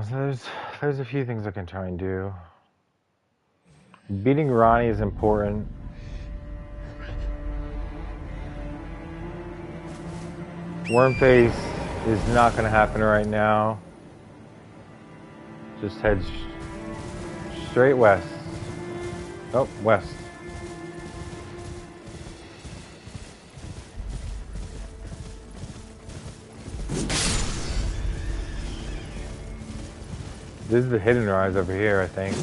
So there's a few things I can try and do. Beating Ronnie is important. Wormface is not going to happen right now. Just head straight west. Oh, west. This is the hidden rise over here, I think.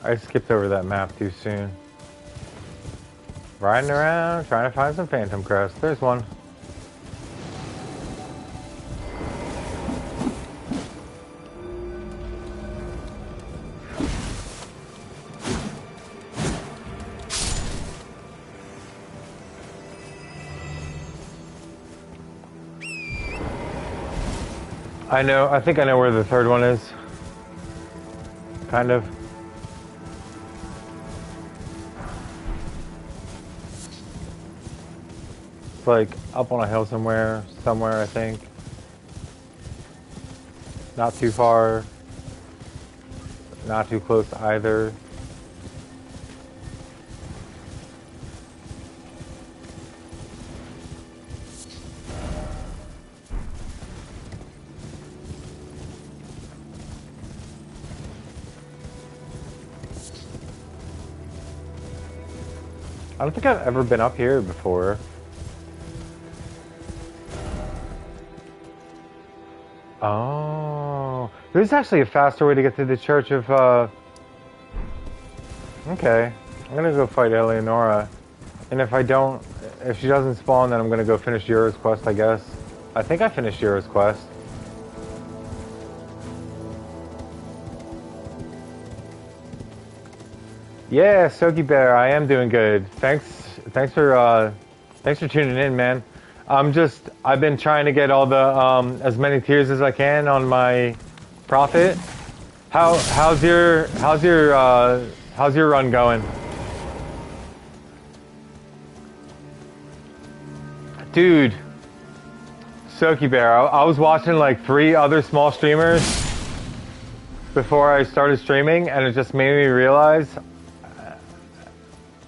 I skipped over that map too soon. Riding around, trying to find some Phantom Crest. There's one. I think I know where the third one is. Kind of. Like up on a hill somewhere, I think. Not too far, not too close either. I don't think I've ever been up here before. Oh, there's actually a faster way to get to the Church of, Okay, I'm gonna go fight Eleonora. And if she doesn't spawn, then I'm gonna go finish Yura's quest, I guess. I think I finished Yura's quest. Yeah, Soki Bear, I am doing good. Thanks for tuning in, man. I've been trying to get all the as many tiers as I can on my profit. How's your run going? Dude, Soki Bear, I was watching like 3 other small streamers before I started streaming, and it just made me realize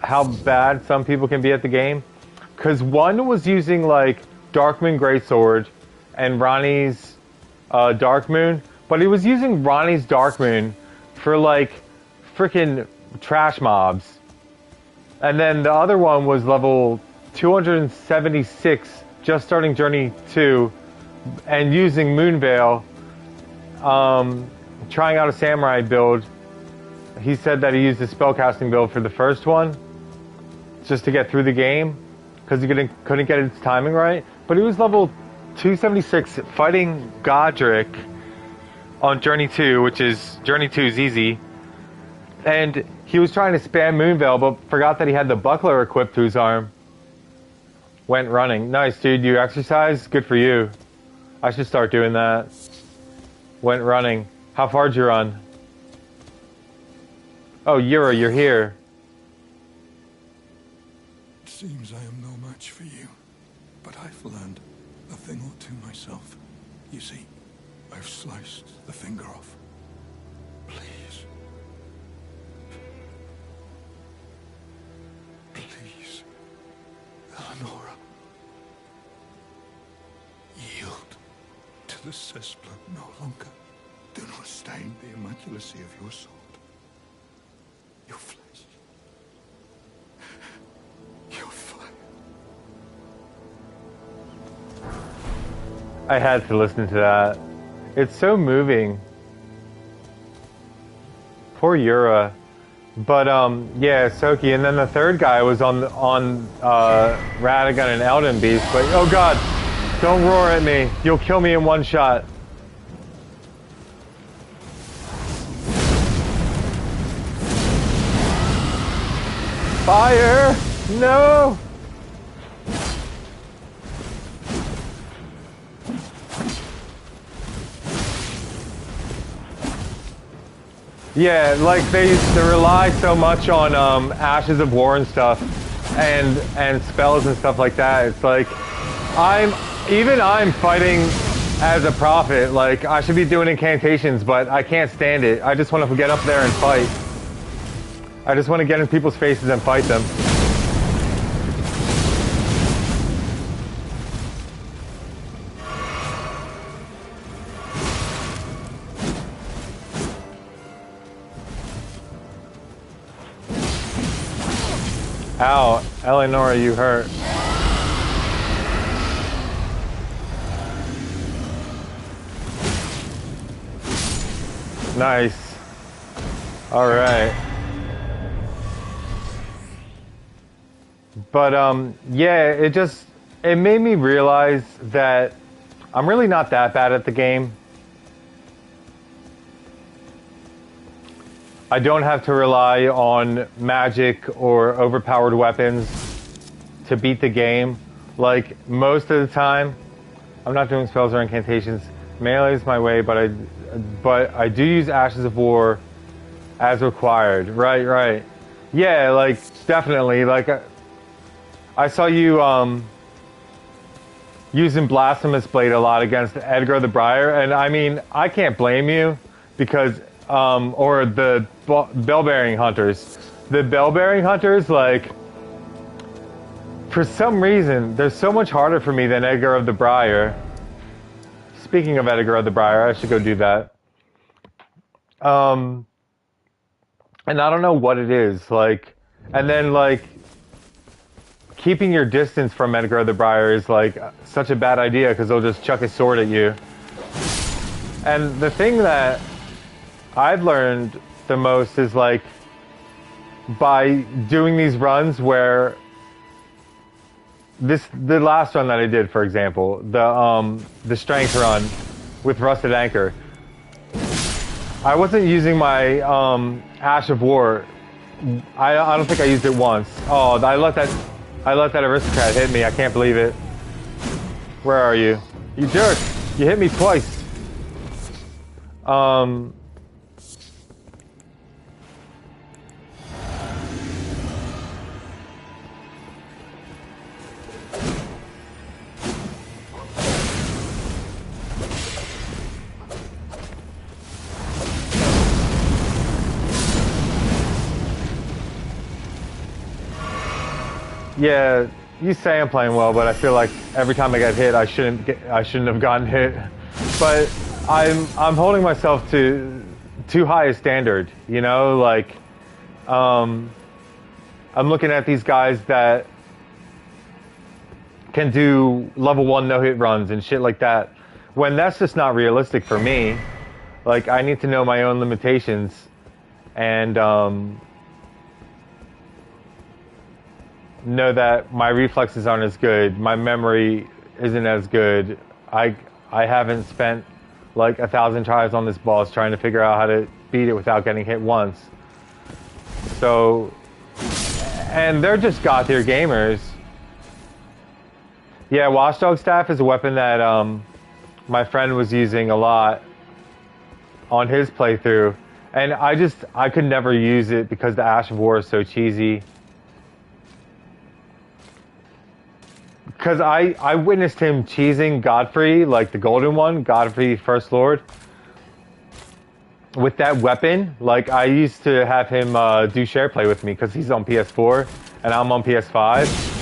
how bad some people can be at the game. Because one was using like Darkmoon Greatsword and Ronnie's Darkmoon, but he was using Ronnie's Darkmoon for like freaking trash mobs. And then the other one was level 276, just starting Journey 2, and using Moonveil, trying out a Samurai build. He said that he used a spellcasting build for the first one, just to get through the game, because he couldn't get its timing right. But he was level 276 fighting Godric on Journey 2, which is, Journey 2 is easy. And he was trying to spam Moonveil, but forgot that he had the buckler equipped to his arm. Went running. Nice, dude. You exercise? Good for you. I should start doing that. Went running. How far'd you run? Oh, Yura, you're here. It seems I am no match for you, but I've learned a thing or two myself. You see, I've sliced the finger off. Please. Please, Eleonora. Yield to the cessplant no longer. Do not stain the immaculacy of your sword. Your flesh. Your fire. I had to listen to that. It's so moving. Poor Yura. But yeah, Soki, and then the third guy was on Radagon and Elden Beast. But oh god, don't roar at me. You'll kill me in one shot. Fire! No! Yeah, like they rely so much on Ashes of War and stuff, and spells and stuff like that. It's like I'm fighting as a prophet. Like I should be doing incantations, but I can't stand it. I just want to get up there and fight. I just want to get in people's faces and fight them. Ow, Eleanor, you hurt. Nice. All right. But yeah, it made me realize that I'm really not that bad at the game. I don't have to rely on magic or overpowered weapons to beat the game. Like, most of the time, I'm not doing spells or incantations. Melee is my way, but I do use Ashes of War as required. Right. Yeah, like, definitely. Like, I saw you using Blasphemous Blade a lot against Edgar the Briar, and I mean, I can't blame you because... or the bell-bearing hunters. The bell-bearing hunters, like, for some reason, they're so much harder for me than Edgar of the Briar. Speaking of Edgar of the Briar, I should go do that. And I don't know what it is, like, and then, like, keeping your distance from Edgar of the Briar is, like, such a bad idea because they'll just chuck a sword at you. And the thing that I've learned the most is like by doing these runs where the last run that I did, for example, the strength run with Rusted Anchor, I wasn't using my Ash of War. I don't think I used it once. Oh, I let that aristocrat hit me. I can't believe it. Where are you? You jerk! You hit me twice. Yeah, you say I'm playing well, but I feel like every time I get hit, I shouldn't have gotten hit. But I'm holding myself to too high a standard, you know. Like, I'm looking at these guys that can do level 1 no-hit runs and shit like that, when that's just not realistic for me. Like, I need to know my own limitations, and know that my reflexes aren't as good, my memory isn't as good. I haven't spent like 1,000 tries on this boss trying to figure out how to beat it without getting hit once. So, and they're just god-tier gamers. Yeah, Watchdog Staff is a weapon that my friend was using a lot on his playthrough, and I could never use it because the Ash of War is so cheesy. Because I witnessed him cheesing Godfrey, like the golden one, Godfrey First Lord, with that weapon. Like, I used to have him do share play with me because he's on PS4 and I'm on PS5.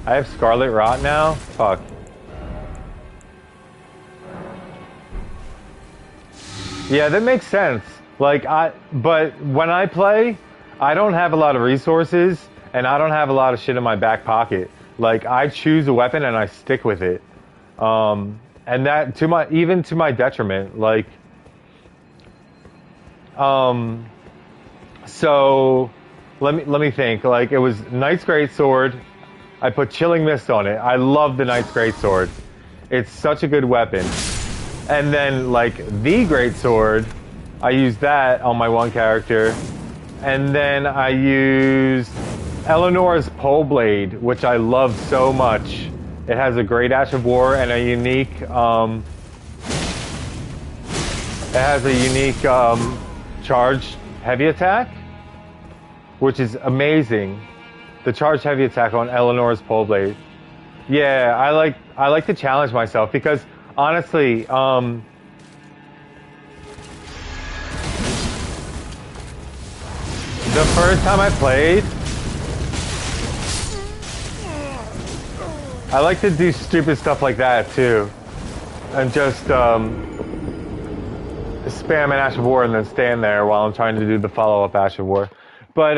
I have Scarlet Rot now? Fuck. Yeah, that makes sense. Like, but when I play, I don't have a lot of resources, and I don't have a lot of shit in my back pocket. Like, I choose a weapon and I stick with it. And that even to my detriment, like, so let me think. Like, it was Knight's Greatsword. I put Chilling Mist on it. I love the Knight's Greatsword. It's such a good weapon. And then, like, the Greatsword, I used that on my one character. And then I used Eleanor's Pole Blade, which I love so much. It has a great Ash of War and a unique, charge heavy attack, which is amazing. The charge heavy attack on Eleanor's Pole Blade. Yeah, I like to challenge myself because honestly, the first time I played, I like to do stupid stuff like that too, and just spam an Ash of War and then stand there while I'm trying to do the follow-up Ash of War. But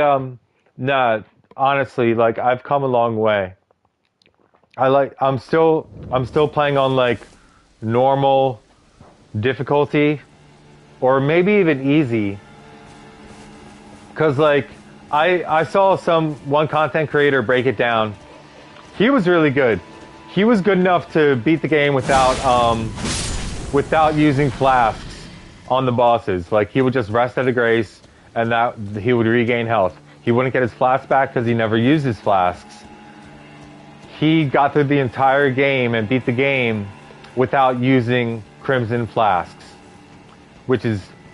nah, honestly, like, I've come a long way. I'm still playing on like normal difficulty, or maybe even easy. Cause like I saw one content creator break it down. He was really good. He was good enough to beat the game without using flasks on the bosses. Like, he would just rest at a grace, and that he would regain health. He wouldn't get his flasks back because he never used his flasks. He got through the entire game and beat the game without using Crimson flasks,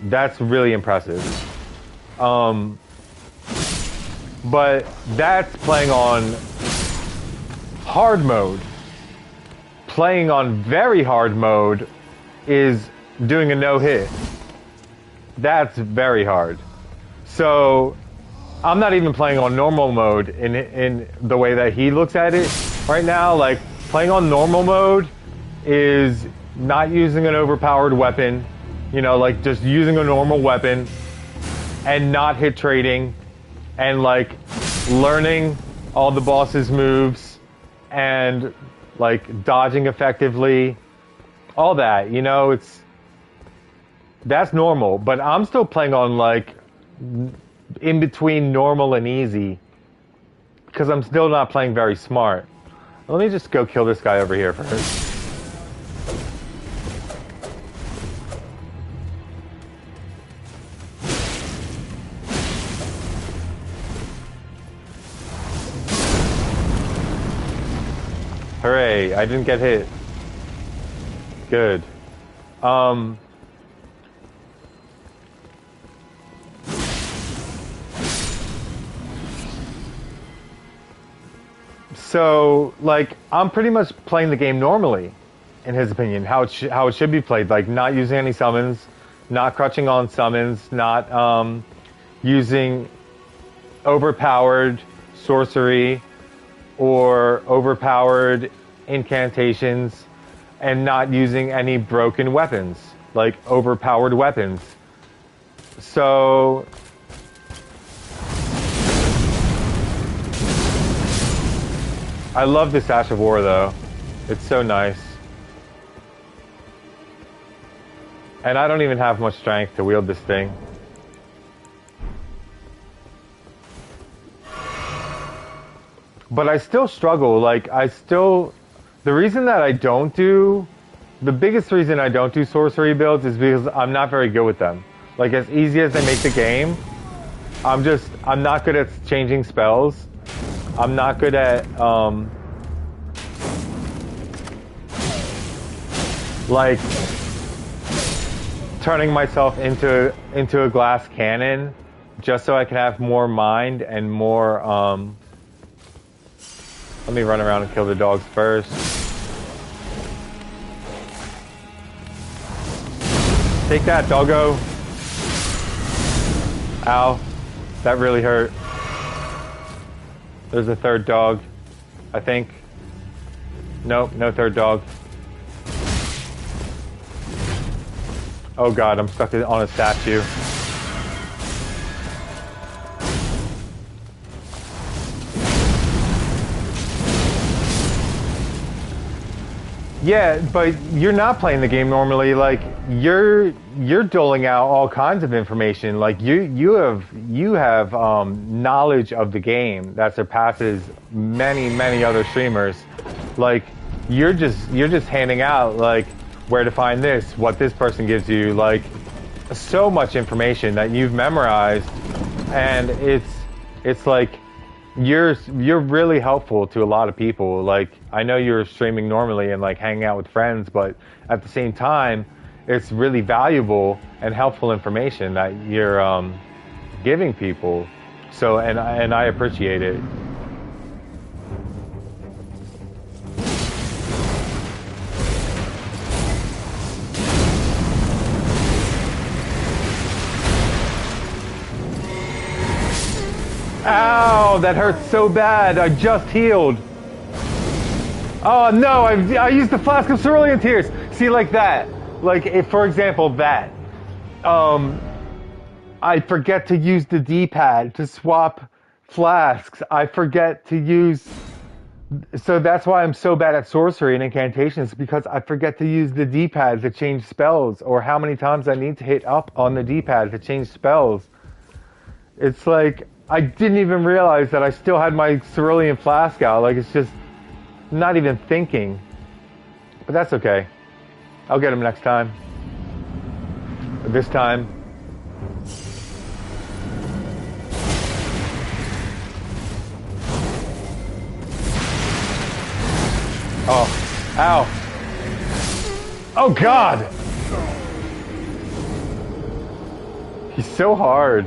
that's really impressive. But that's playing on hard mode. Playing on very hard mode is doing a no-hit. That's very hard. So I'm not even playing on normal mode in the way that he looks at it right now. Like, playing on normal mode is not using an overpowered weapon, like just using a normal weapon and not hit trading and like learning all the boss's moves and like dodging effectively, all that, that's normal. But I'm still playing on like in between normal and easy because I'm still not playing very smart. Let me just go kill this guy over here first. Hooray, I didn't get hit. Good. So, like, I'm pretty much playing the game normally, in his opinion, how it should be played. Like, not using any summons, not crutching on summons, not using overpowered sorcery or overpowered incantations, and not using any broken weapons, like overpowered weapons. So I love this Ash of War though. It's so nice. And I don't even have much strength to wield this thing. But I still struggle, like, the reason that the biggest reason I don't do sorcery builds is because I'm not very good with them. Like, as easy as they make the game, I'm not good at changing spells. I'm not good at, like, turning myself into a glass cannon just so I can have more mind and more, let me run around and kill the dogs first. Take that, doggo. Ow. That really hurt. There's a third dog, I think. Nope, no third dog. Oh god, I'm stuck on a statue. Yeah, but you're not playing the game normally. Like you're doling out all kinds of information. Like you have knowledge of the game that surpasses many other streamers. Like you're just handing out like where to find this, what this person gives you, like so much information that you've memorized, and it's like you're really helpful to a lot of people. Like I know you're streaming normally and like hanging out with friends, but at the same time, it's really valuable and helpful information that you're giving people. So and I appreciate it. Ow, that hurts so bad. I just healed. Oh no, I used the flask of cerulean tears. See, like that. Like, if, for example, that. I forget to use the D-pad to swap flasks. I forget to use... So that's why I'm so bad at sorcery and incantations, because I forget to use the D-pad to change spells, or how many times I need to hit up on the D-pad to change spells. It's like, I didn't even realize that I still had my cerulean flask out. Like, it's just not even thinking. But that's okay. I'll get him next time. This time. Oh, ow. Oh, God. He's so hard.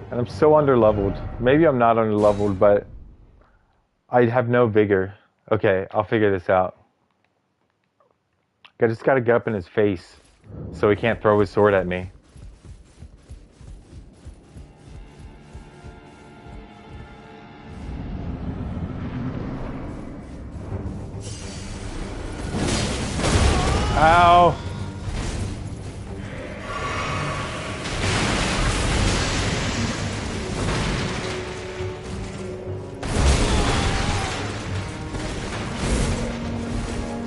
And I'm so underleveled. Maybe I'm not underleveled, but I have no vigor. Okay, I'll figure this out. I just gotta get up in his face so he can't throw his sword at me. Ow!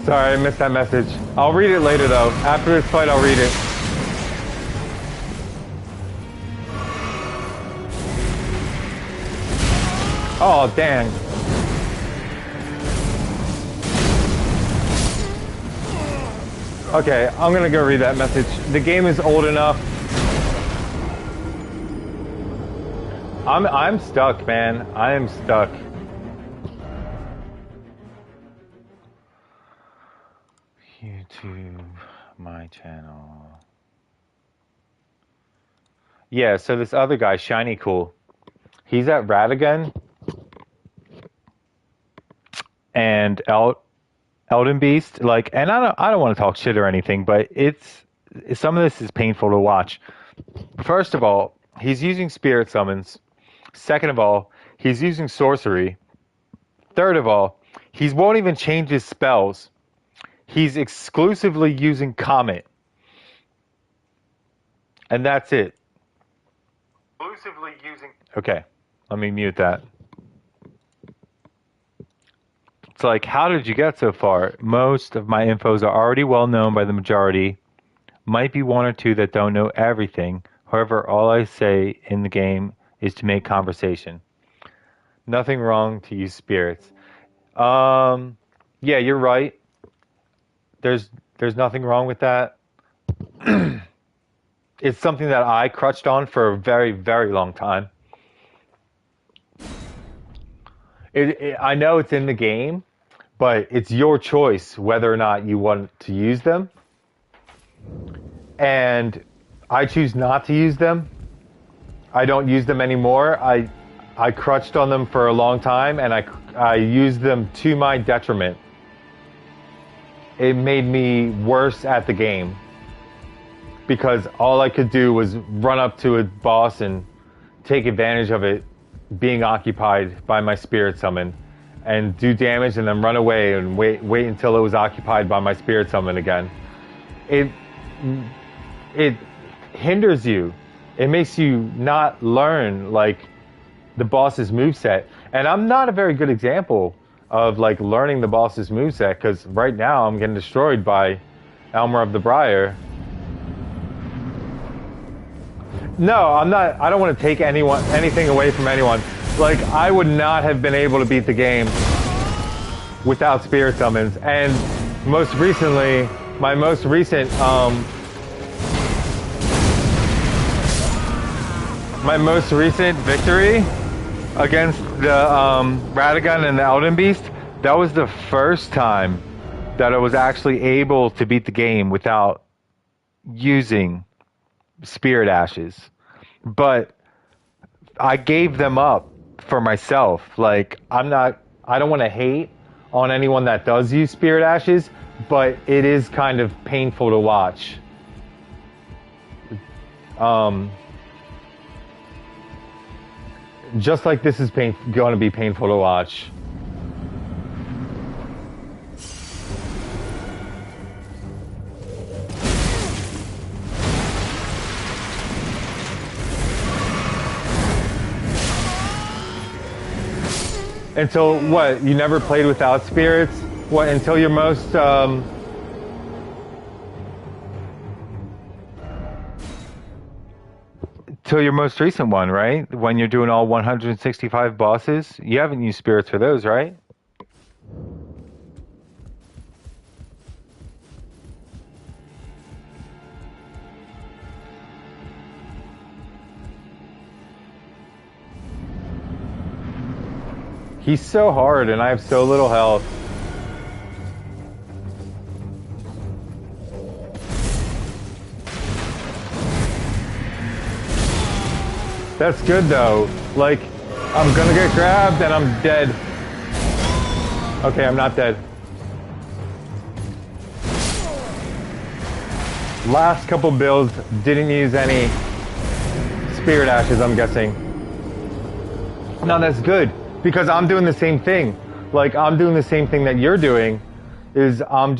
Sorry, I missed that message. I'll read it later, though. After this fight, I'll read it. Oh, dang. Okay, I'm gonna go read that message. The game is old enough. I'm stuck, man. I am stuck. YouTube, my channel. Yeah, so this other guy, Shiny Cool, he's at Radagon and Elden Beast. Like, and I don't want to talk shit or anything, but some of this is painful to watch. First of all, he's using spirit summons. Second of all, he's using sorcery. Third of all, he won't even change his spells. He's exclusively using Comet. And that's it. Exclusively using... Okay, let me mute that. It's like, how did you get so far? Most of my infos are already well known by the majority. Might be one or two that don't know everything. However, all I say in the game is to make conversation. Nothing wrong to use spirits. Yeah, you're right. There's nothing wrong with that. It's something that I crutched on for a very, very long time. I know it's in the game, but it's your choice whether or not you want to use them. And I choose not to use them. I don't use them anymore. I crutched on them for a long time, and I used them to my detriment. It made me worse at the game because all I could do was run up to a boss and take advantage of it being occupied by my spirit summon and do damage and then run away and wait until it was occupied by my spirit summon again. It hinders you. It makes you not learn like the boss's moveset. And I'm not a very good example of like learning the boss's moveset, because right now I'm getting destroyed by Elmer of the Briar. No, I'm not. I don't want to take anything away from anyone. Like, I would not have been able to beat the game without spirit summons. And most recently, my most recent victory against the Radagon and the Elden Beast, that was the first time that I was actually able to beat the game without using spirit ashes. But I gave them up for myself. Like, I don't want to hate on anyone that does use spirit ashes, but it is kind of painful to watch. Just like this is going to be painful to watch. Until what? You never played without spirits? What? Until your most till your most recent one, right? When you're doing all 165 bosses, you haven't used spirits for those, right? He's so hard and I have so little health. That's good though. Like, I'm gonna get grabbed and I'm dead. Okay, I'm not dead. Last couple builds didn't use any spirit ashes, I'm guessing. No, that's good. Because I'm doing the same thing. Like, I'm doing the same thing that you're doing. Is I'm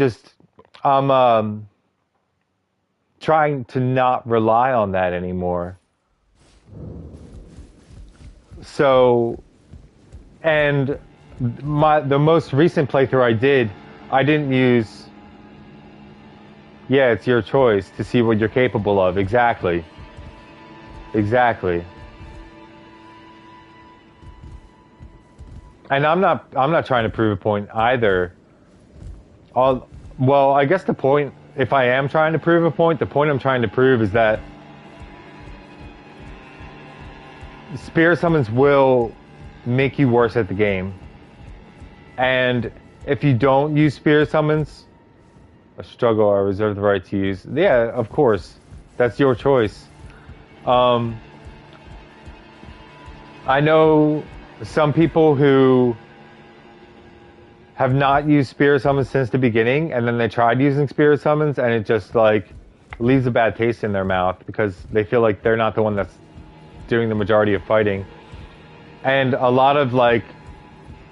trying to not rely on that anymore. So, and the most recent playthrough I didn't use. Yeah, it's your choice to see what you're capable of. Exactly. Exactly. And I'm not trying to prove a point either. Well, I guess the point, if I am trying to prove a point, the point I'm trying to prove is that spirit summons will make you worse at the game. And if you don't use spirit summons, a struggle, I reserve the right to use. Yeah, of course. That's your choice. I know some people who have not used spirit summons since the beginning, and then they tried using spirit summons, and it just like leaves a bad taste in their mouth because they feel like they're not the one that's doing the majority of fighting. And a lot of like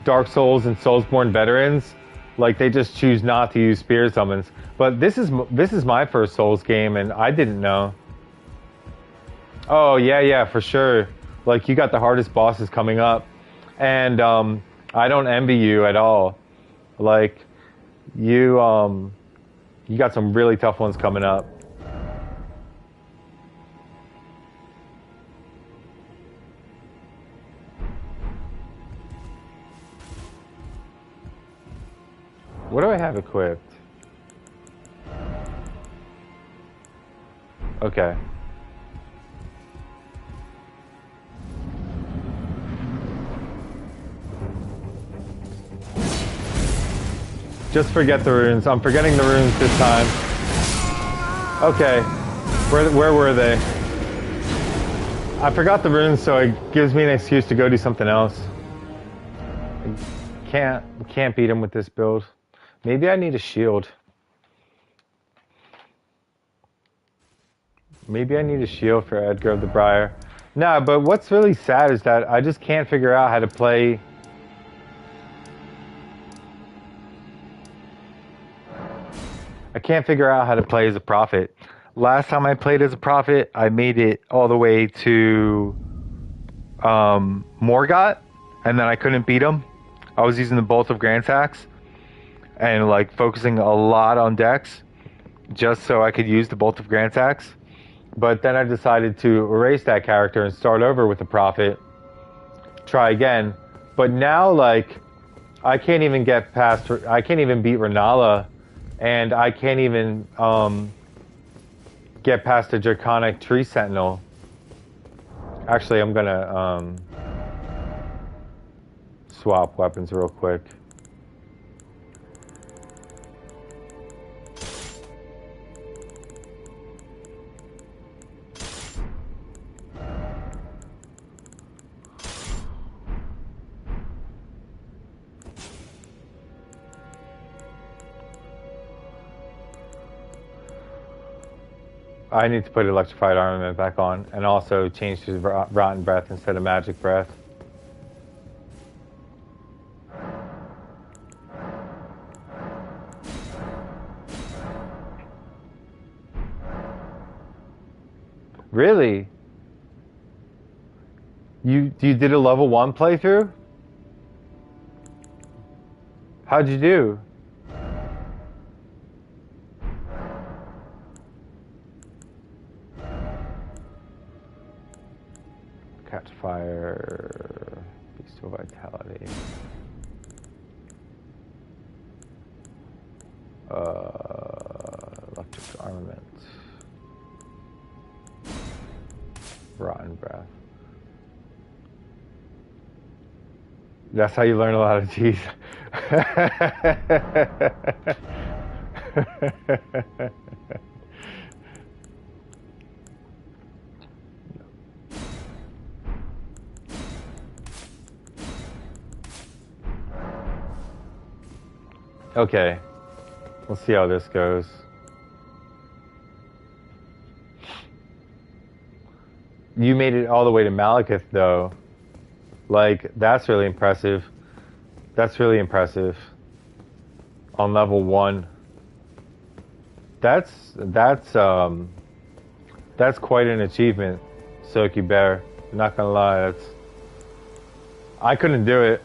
Dark Souls and Soulsborne veterans, like they just choose not to use spirit summons. But this is my first Souls game, and I didn't know. Oh yeah, for sure. Like, you got the hardest bosses coming up. And I don't envy you at all. Like, you got some really tough ones coming up. What do I have equipped? Okay. Just forget the runes. I'm forgetting the runes this time. Okay. Where were they? I forgot the runes, so it gives me an excuse to go do something else. Can't beat him with this build. Maybe I need a shield. Maybe I need a shield for Edgar of the Briar. No, but what's really sad is that I just can't figure out how to play. I can't figure out how to play as a prophet. Last time I played as a prophet, I made it all the way to Morgott, and then I couldn't beat him. I was using the Bolt of Grandfax and like focusing a lot on Dex just so I could use the Bolt of Grandfax. But then I decided to erase that character and start over with the Prophet. Try again. But now, like, I can't even get past... I can't even beat Renala. And I can't even get past a Draconic Tree Sentinel. Actually, I'm gonna swap weapons real quick. I need to put Electrified Armament back on, and also change to Rotten Breath instead of Magic Breath. Really? You did a level 1 playthrough? How'd you do? Catch fire, bestow vitality. Electric armament. Rotten breath. That's how you learn a lot of cheese. Okay, let's see how this goes. You made it all the way to Malekith, though. Like, that's really impressive. That's really impressive. On level 1. That's quite an achievement, Soki Bear. I'm not gonna lie, I couldn't do it.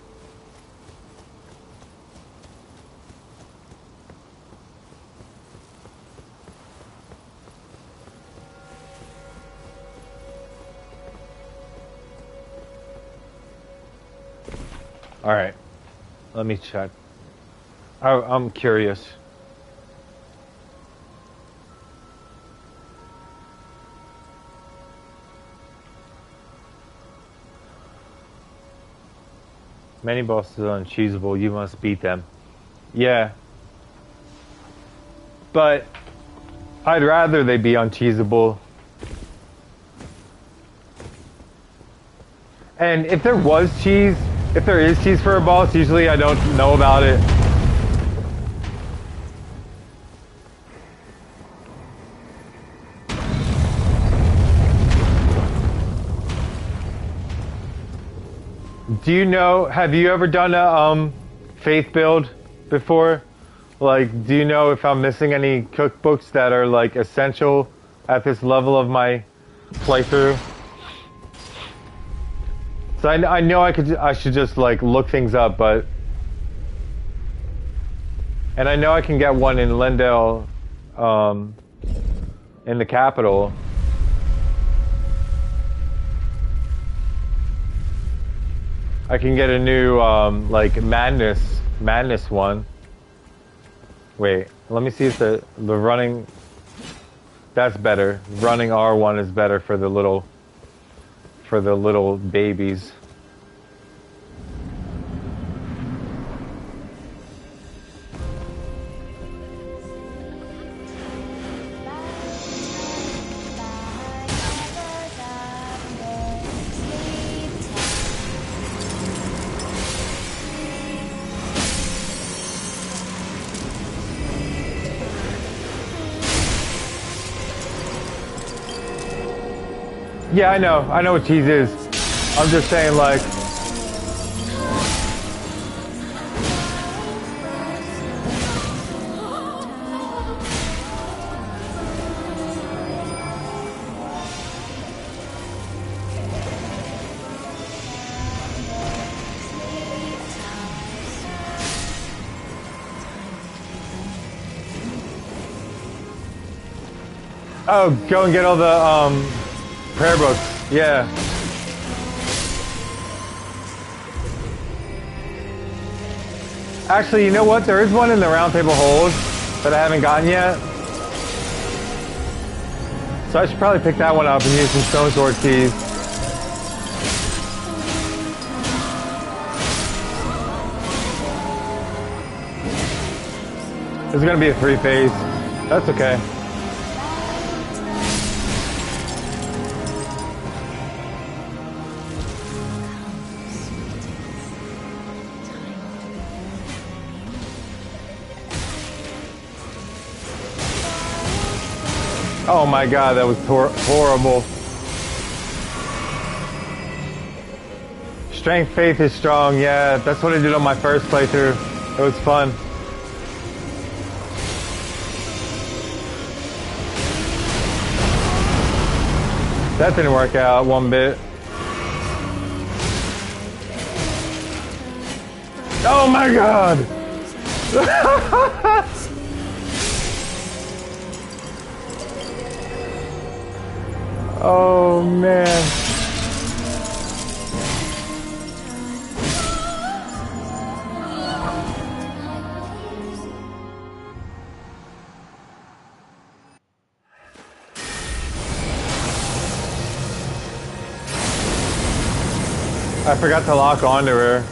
All right, let me check. I'm curious. Many bosses are uncheesable. You must beat them. Yeah. But I'd rather they be uncheesable. And if there was cheese, if there is cheese for a boss, usually I don't know about it. Do you know, have you ever done a faith build before? Like, do you know if I'm missing any cookbooks that are like essential at this level of my playthrough? So I know I should just like look things up, but... And I know I can get one in Lindale, in the capital. I can get a new, like, madness one. Wait, let me see if the running... That's better. Running R1 is better for the little babies. Yeah, I know what cheese is. I'm just saying, like... Oh, go and get all the prayer books. Yeah. Actually, you know what? There is one in the round table hold that I haven't gotten yet. So I should probably pick that one up and use some stone sword keys. This is gonna be a 3-phase. That's okay. Oh my god, that was horrible. Strength, faith is strong. Yeah, that's what I did on my first playthrough. It was fun. That didn't work out one bit. Oh my god! Oh man. I forgot to lock onto her.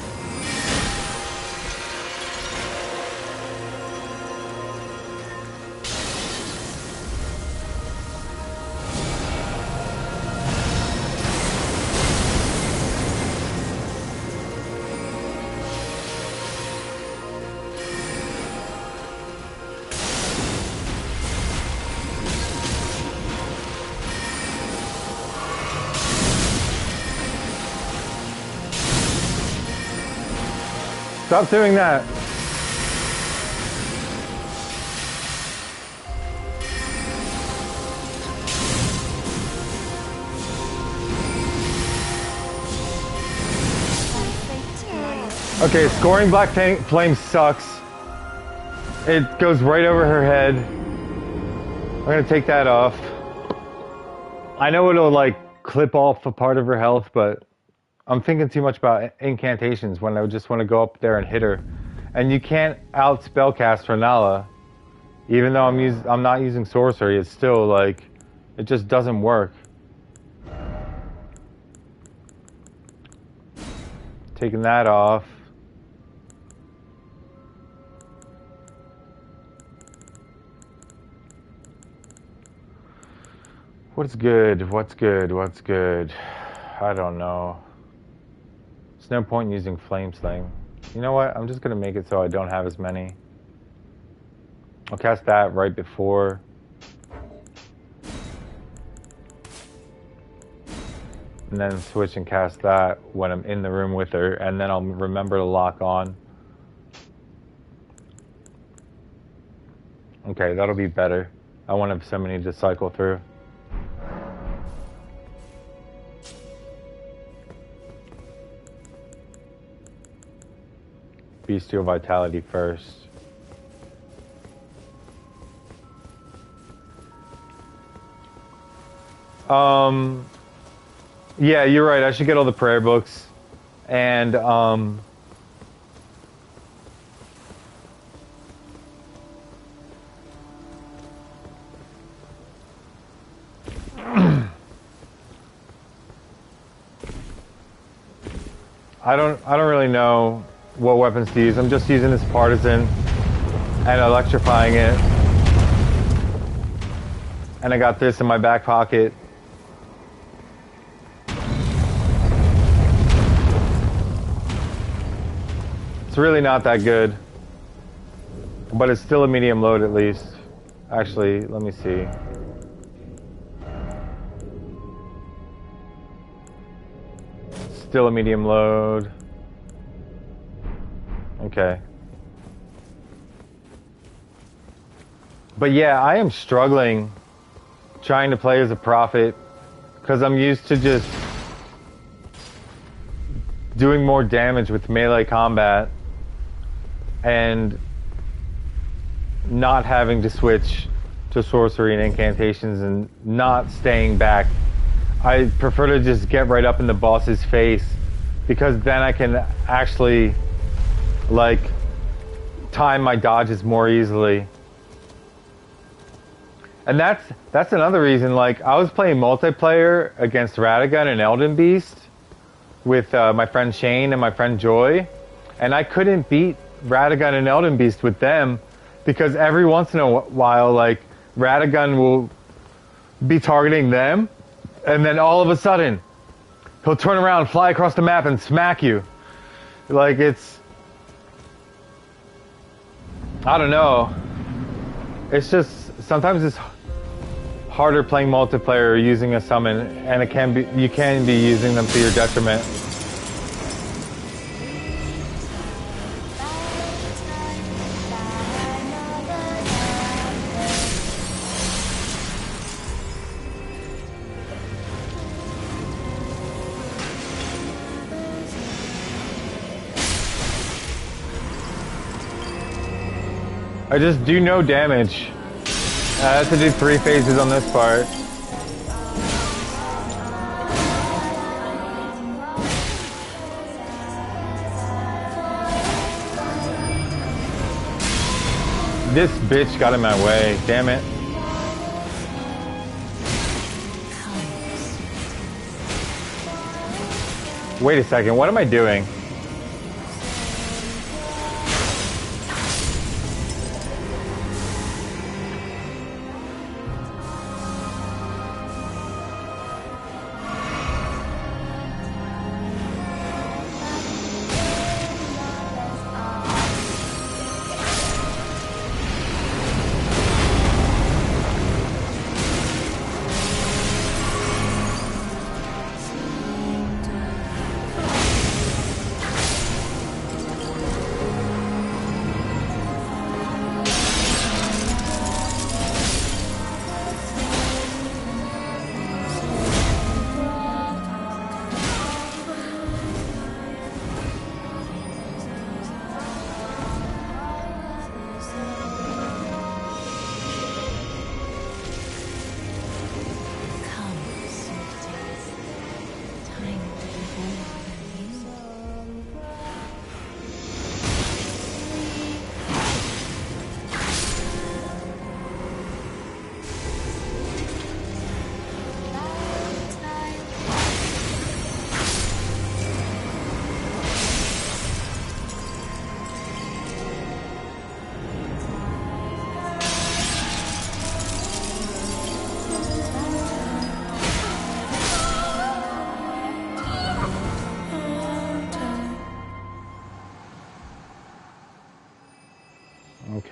Stop doing that. Okay, scoring black flame sucks. It goes right over her head. I'm gonna take that off. I know it'll like clip off a part of her health, but I'm thinking too much about incantations when I just want to go up there and hit her. And you can't out spellcast for Nala. Even though I'm not using sorcery, it's still like it just doesn't work. Taking that off. What's good? What's good? What's good? I don't know. There's no point in using flame sling. You know what? I'm just gonna make it so I don't have as many. I'll cast that right before. And then switch and cast that when I'm in the room with her, and then I'll remember to lock on. Okay, that'll be better. I won't have so many to cycle through. Bestial Vitality first. Yeah, you're right. I should get all the prayer books. And, I don't really know what weapons to use. I'm just using this partisan and electrifying it. And I got this in my back pocket. It's really not that good, but it's still a medium load at least. Actually, let me see. Still a medium load. Okay. But yeah, I am struggling trying to play as a prophet because I'm used to just doing more damage with melee combat and not having to switch to sorcery and incantations and not staying back. I prefer to just get right up in the boss's face because then I can actually like time my dodges more easily. And that's another reason, like I was playing multiplayer against Radagon and Elden Beast with my friend Shane and my friend Joy, and I couldn't beat Radagon and Elden Beast with them because every once in a while, like, Radagon will be targeting them, and then all of a sudden, he'll turn around, fly across the map, and smack you. Like, it's... I don't know. It's just... Sometimes it's harder playing multiplayer using a summon, and it can be... You can be using them to your detriment. I just do no damage. I have to do 3 phases on this part. This bitch got in my way, damn it. Wait a second, what am I doing?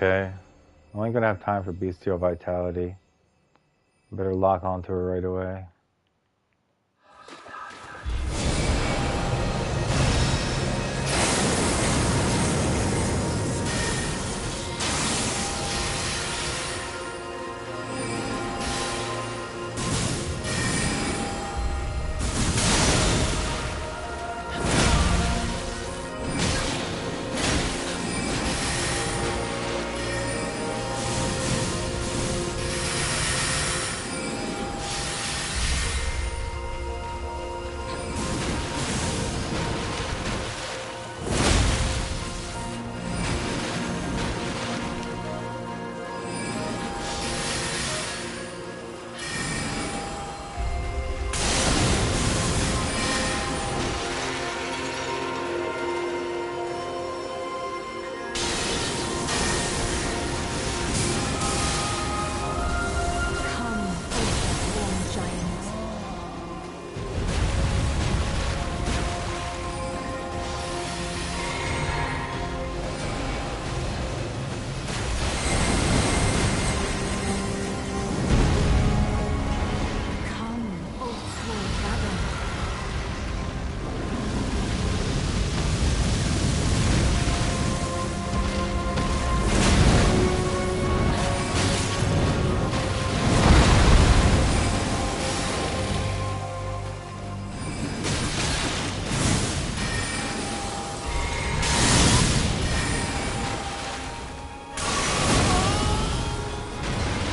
Okay. I'm only gonna have time for Bestial Vitality. Better lock onto her right away.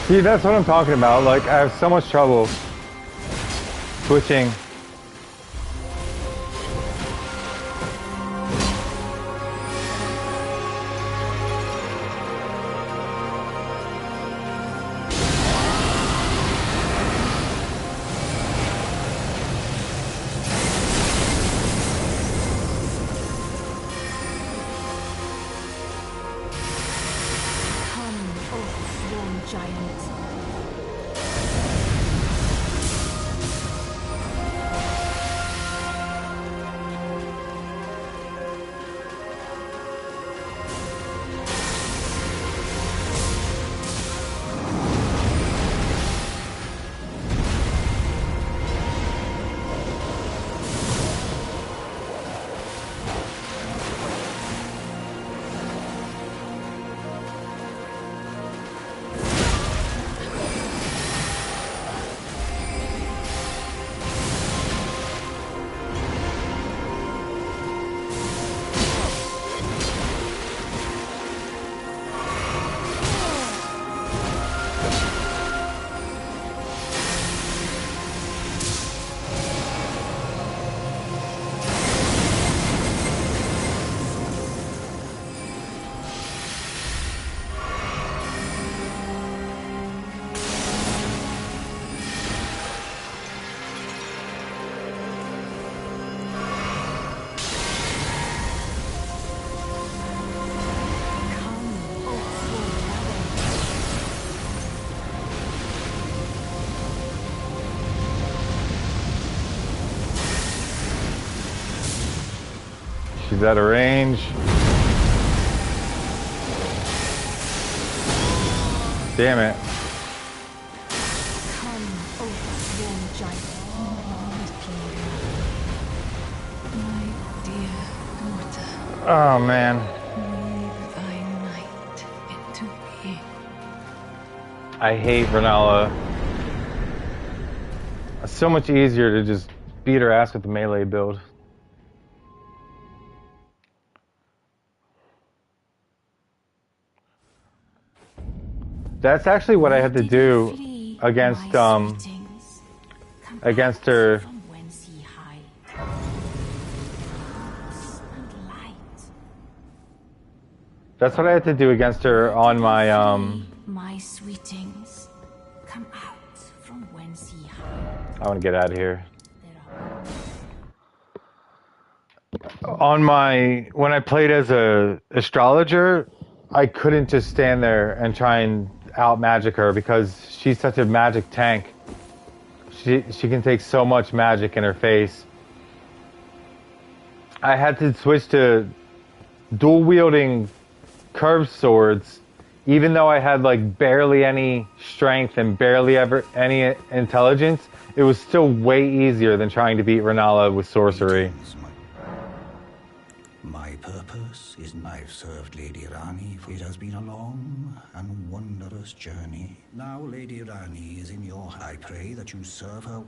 See, that's what I'm talking about. Like, I have so much trouble switching. She's out of range. Damn it. Come, O sworn giant. My dear daughter. Oh, man. Weave thy night into being. I hate Renala. It's so much easier to just beat her ass with the melee build. That's actually what I had to do against against her. That's what I had to do against her on my My sweetings, come out from whence ye hide. I want to get out of here. On my when I played as a astrologer, I couldn't just stand there and try and out magic her because she's such a magic tank. She can take so much magic in her face. I had to switch to dual wielding curved swords, even though I had like barely any strength and barely ever any intelligence. It was still way easier than trying to beat Renala with sorcery. My purpose is I've served Lady Rani, for it has been a long and wondrous journey. Now Lady Rani is in your... I pray that you serve her.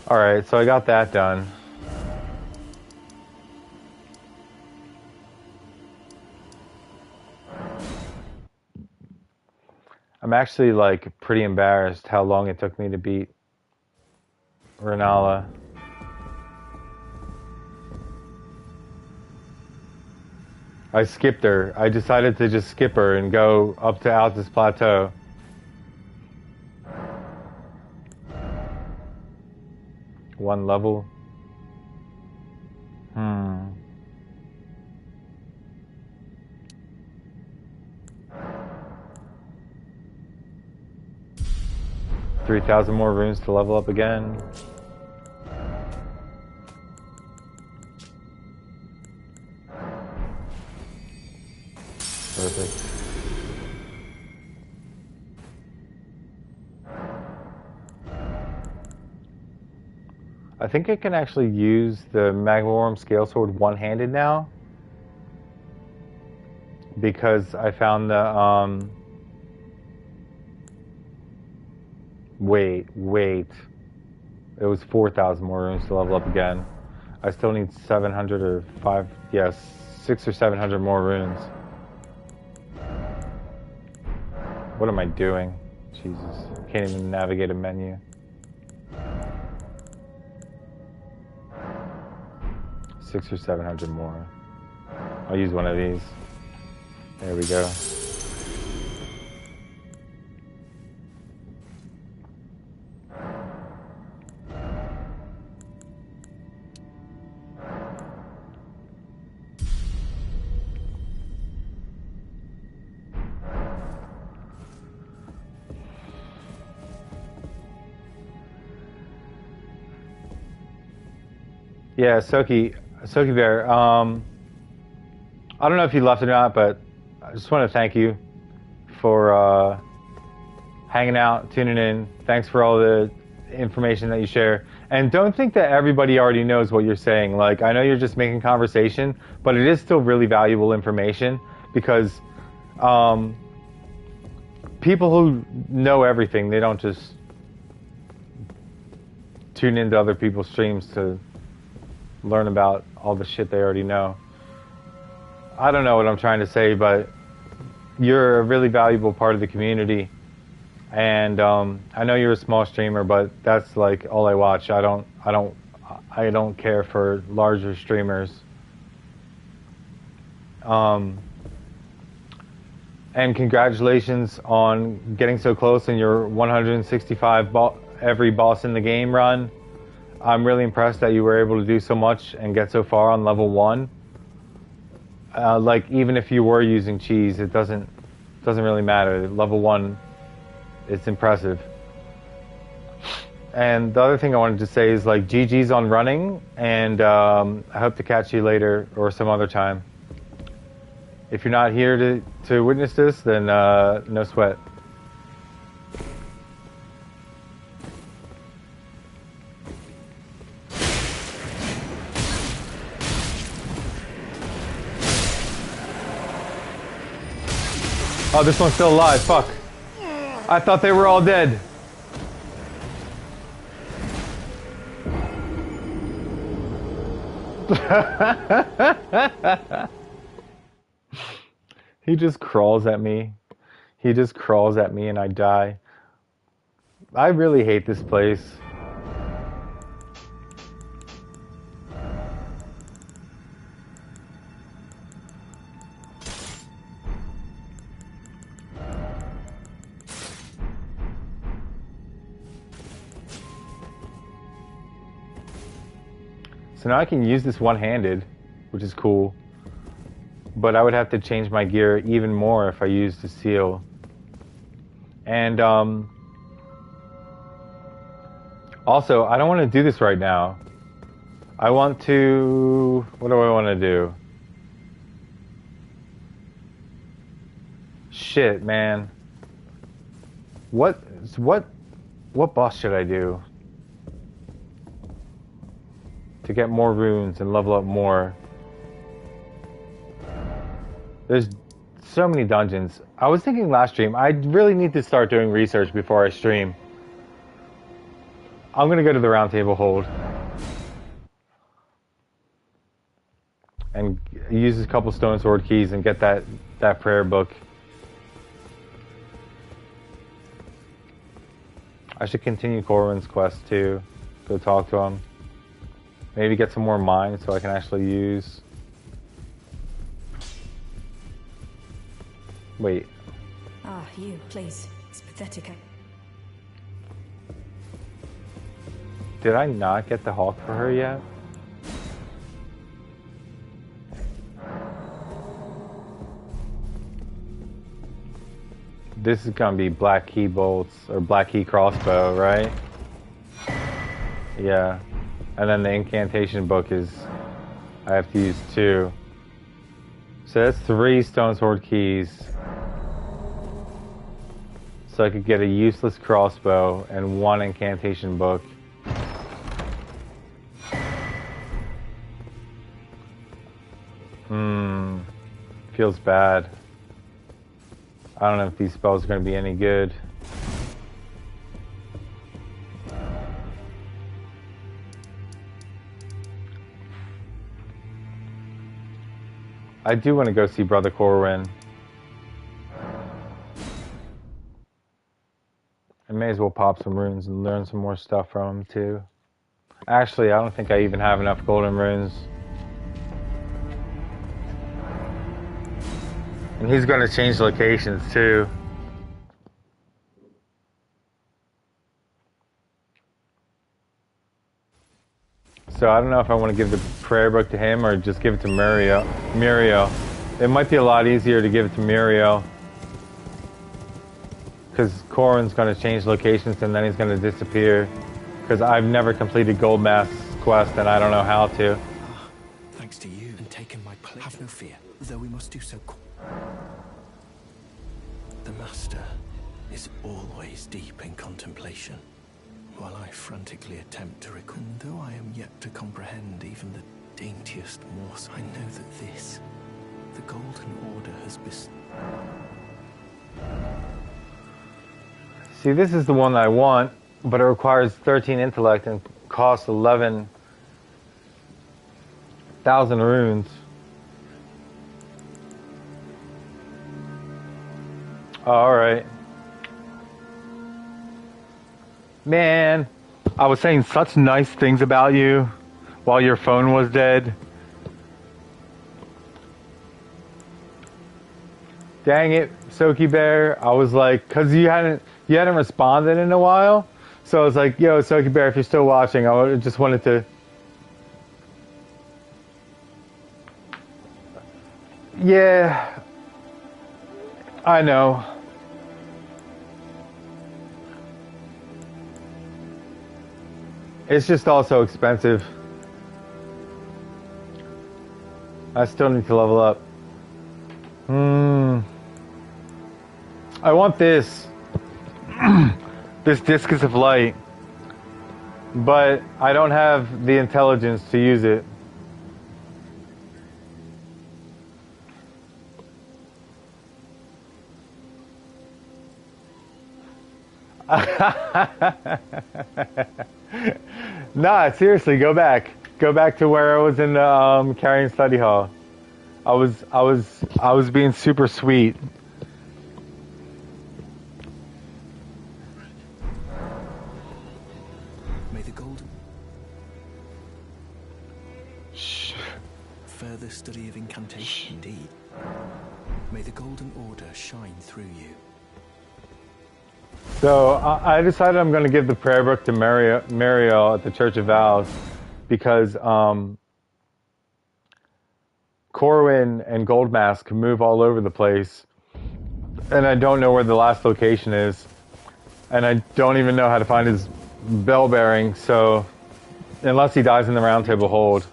Alright, so I got that done. I'm actually like pretty embarrassed how long it took me to beat Renala. I skipped her. I decided to just skip her and go up to Altus Plateau. One level. 3,000 more runes to level up again. Perfect. I think I can actually use the Magmorum Scale Sword one-handed now, because I found the wait. It was 4,000 more runes to level up again. I still need 700 or 5, yes, 600 or 700 more runes. What am I doing? Jesus, can't even navigate a menu. 600 or 700 more. I'll use one of these. There we go. Yeah, Soki Bear. I don't know if you left or not, but I just want to thank you for hanging out, tuning in. Thanks for all the information that you share. And don't think that everybody already knows what you're saying. Like, I know you're just making conversation, but it is still really valuable information because people who know everything, they don't just tune into other people's streams to learn about all the shit they already know. I don't know what I'm trying to say, but you're a really valuable part of the community. And I know you're a small streamer, but that's like all I watch. I don't care for larger streamers. And congratulations on getting so close in your 165 every boss in the game run. I'm really impressed that you were able to do so much and get so far on level 1. Like, even if you were using cheese, it doesn't really matter. Level 1, it's impressive. And the other thing I wanted to say is, like, GG's on running, and I hope to catch you later or some other time. If you're not here to witness this, then no sweat. Oh, this one's still alive. Fuck. I thought they were all dead. He just crawls at me. He just crawls at me and I die. I really hate this place. So now I can use this one-handed, which is cool. But I would have to change my gear even more if I used the seal. And also, I don't want to do this right now. I want to... What do I want to do? Shit, man. What boss should I do to get more runes and level up more? There's so many dungeons. I was thinking last stream, I really need to start doing research before I stream. I'm gonna go to the round table hold and use a couple stone sword keys and get that prayer book. I should continue Corwin's quest too. Go talk to him. Maybe get some more mines so I can actually use... Wait. Ah, you, please. It's pathetic. Did I not get the hawk for her yet? This is gonna be black key bolts, or black key crossbow, right? Yeah. And then the incantation book is... I have to use 2. So that's 3 stone sword keys. So I could get a useless crossbow and 1 incantation book. Feels bad. I don't know if these spells are going to be any good. I do want to go see Brother Corwin. I may as well pop some runes and learn some more stuff from him too. Actually, I don't think I even have enough golden runes. And he's going to change locations too. So I don't know if I want to give the prayer book to him or just give it to Muriel. It might be a lot easier to give it to Muriel. Because Corwin's going to change locations and then he's going to disappear. Because I've never completed Gold Mask's quest and I don't know how to. Thanks to you and taking my place. Have no fear, though we must do so. The Master is always deep in contemplation, while I frantically attempt to recall. And though I am yet to comprehend even the daintiest morsel, I know that this, the Golden Order, has bestowed. See, this is the one I want, but it requires 13 intellect and costs 11,000 runes. Alright. Man, I was saying such nice things about you while your phone was dead. Dang it, Soaky Bear. I was like, cause you hadn't responded in a while. So I was like, yo, Soaky Bear, if you're still watching, I just wanted to. Yeah, I know. It's just also expensive. I still need to level up. I want this. This Discus of Light. But I don't have the intelligence to use it. Nah, seriously, go back. Go back to where I was in the Carrion Study Hall. I was being super sweet. May the golden further study of incantation. Indeed. May the Golden Order shine through you. So I decided I'm going to give the prayer book to Mariel at the Church of Vows because Corwin and Goldmask move all over the place, and I don't know where the last location is, and I don't even know how to find his bell bearing. So unless he dies in the Round Table Hold.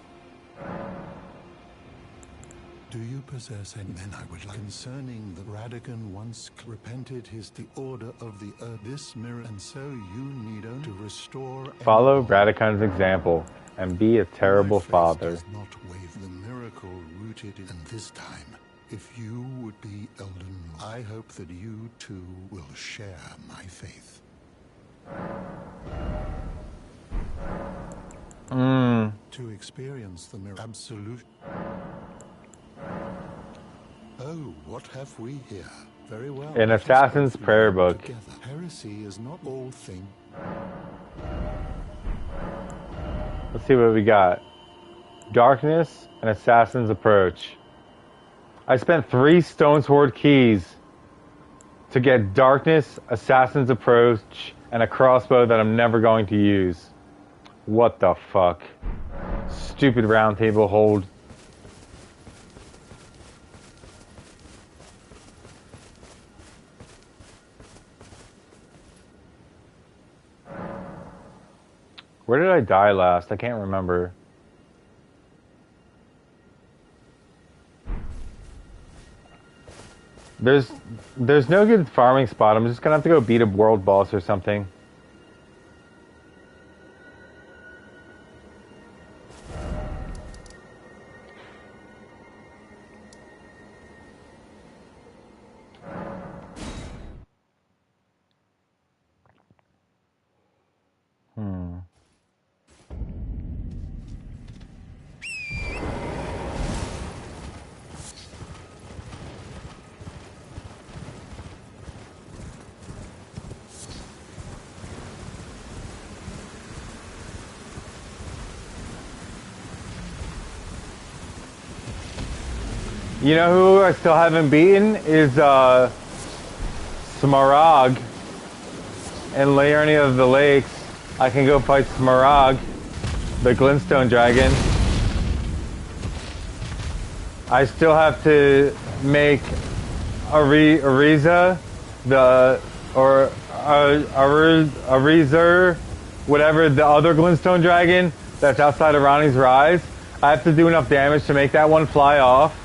Do you possess any men I would like concerning the Radagon once repented the order of the earth, this mirror, and so you need only to restore. Follow Radagon's example and be a terrible father. Does not waive the miracle rooted in this time. If you would be Elden, I hope that you too will share my faith. To experience the miracle absolute. Oh, what have we here? Very well. An Assassin's Prayer Book. Together. Heresy is not all thing. Let's see what we got. Darkness and Assassin's Approach. I spent 3 Stone Sword keys to get Darkness, Assassin's Approach, and a crossbow that I'm never going to use. What the fuck? Stupid Round Table Hold. Where did I die last? I can't remember. There's no good farming spot. I'm just gonna have to go beat a world boss or something. You know who I still haven't beaten is Smaragd in Liurnia of the Lakes. I can go fight Smaragd, the Glintstone dragon. I still have to make Ariza, Ariza, whatever the other Glintstone dragon that's outside of Ranni's Rise. I have to do enough damage to make that one fly off.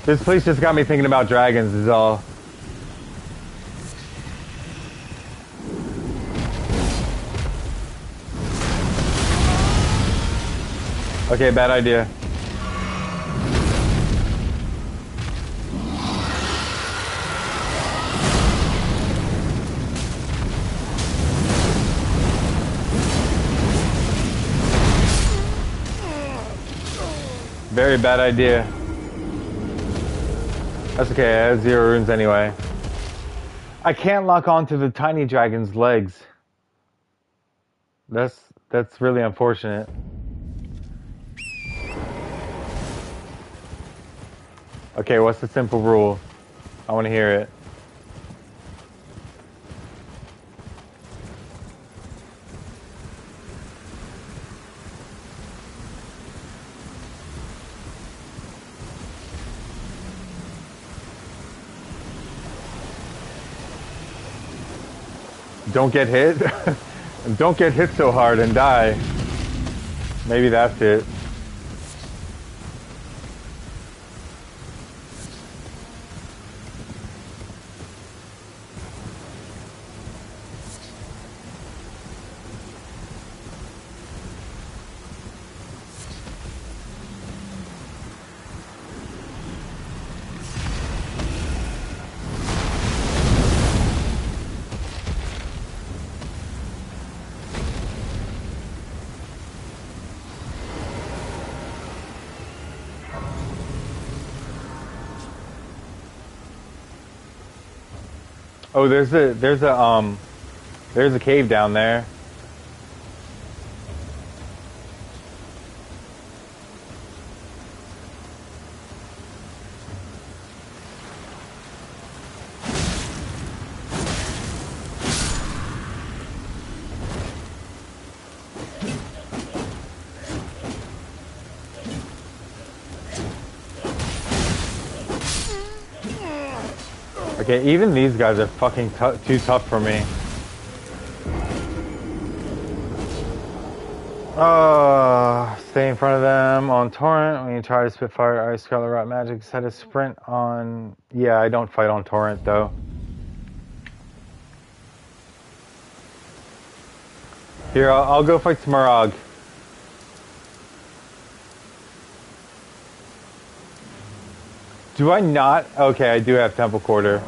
This place just got me thinking about dragons is all. Okay, bad idea. Very bad idea. That's okay, I have 0 runes anyway. I can't lock onto the tiny dragon's legs. That's really unfortunate. Okay, what's the simple rule? I want to hear it. Don't get hit. Don't get hit so hard and die. Maybe that's it. Oh, there's a cave down there. Okay, even these guys are fucking too tough for me. Stay in front of them on Torrent when you try to spit fire, ice, scarlet rot magic. Set a sprint on... Yeah, I don't fight on Torrent though. Here, I'll go fight Smaragd. Do I not? Okay, I do have Temple Quarter.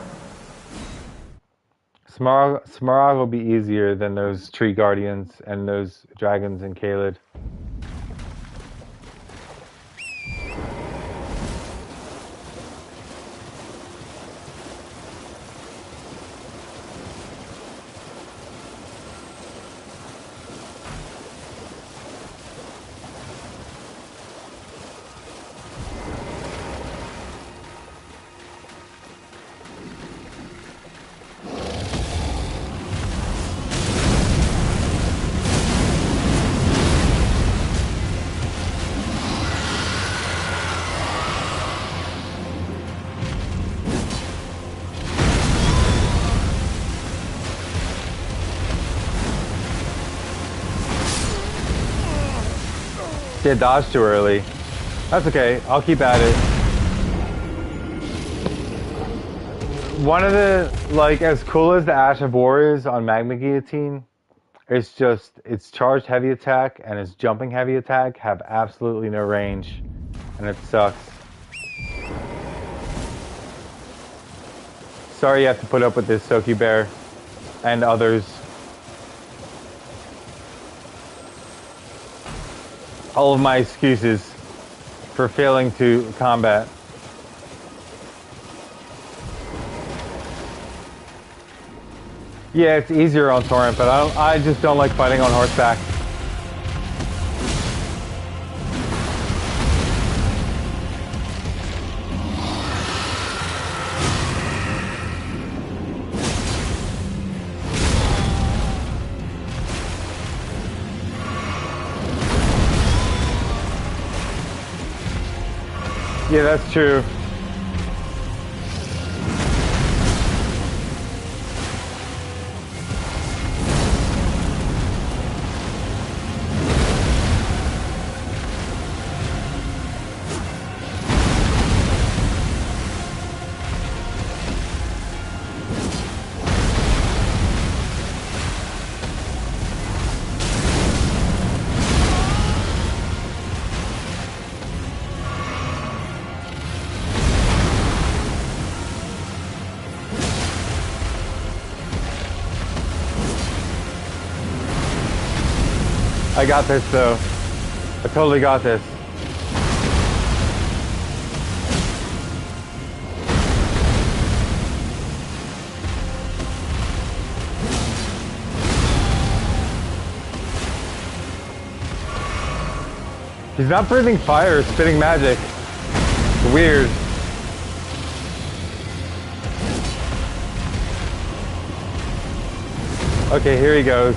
Smaragd will be easier than those tree guardians and those dragons in Caelid. Get dodged too early. That's okay, I'll keep at it. One of the, like, as cool as the Ash of War is on Magma Guillotine, it's just, its charged heavy attack and its jumping heavy attack have absolutely no range. And it sucks. Sorry you have to put up with this, Soki Bear. And others. All of my excuses for failing to combat. Yeah, it's easier on Torrent, but I just don't like fighting on horseback. Yeah, that's true. I got this though. I totally got this. He's not breathing fire or spitting magic. Weird. Okay, here he goes.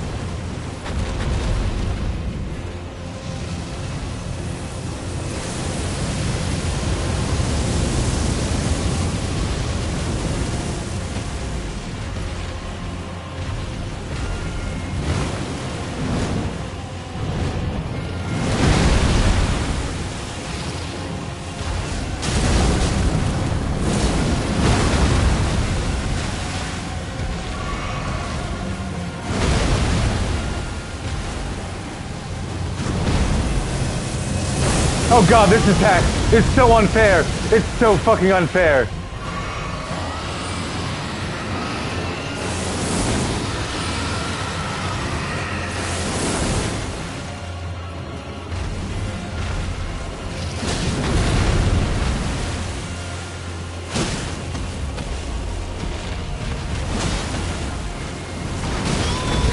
Oh god, this attack is so unfair. It's so fucking unfair.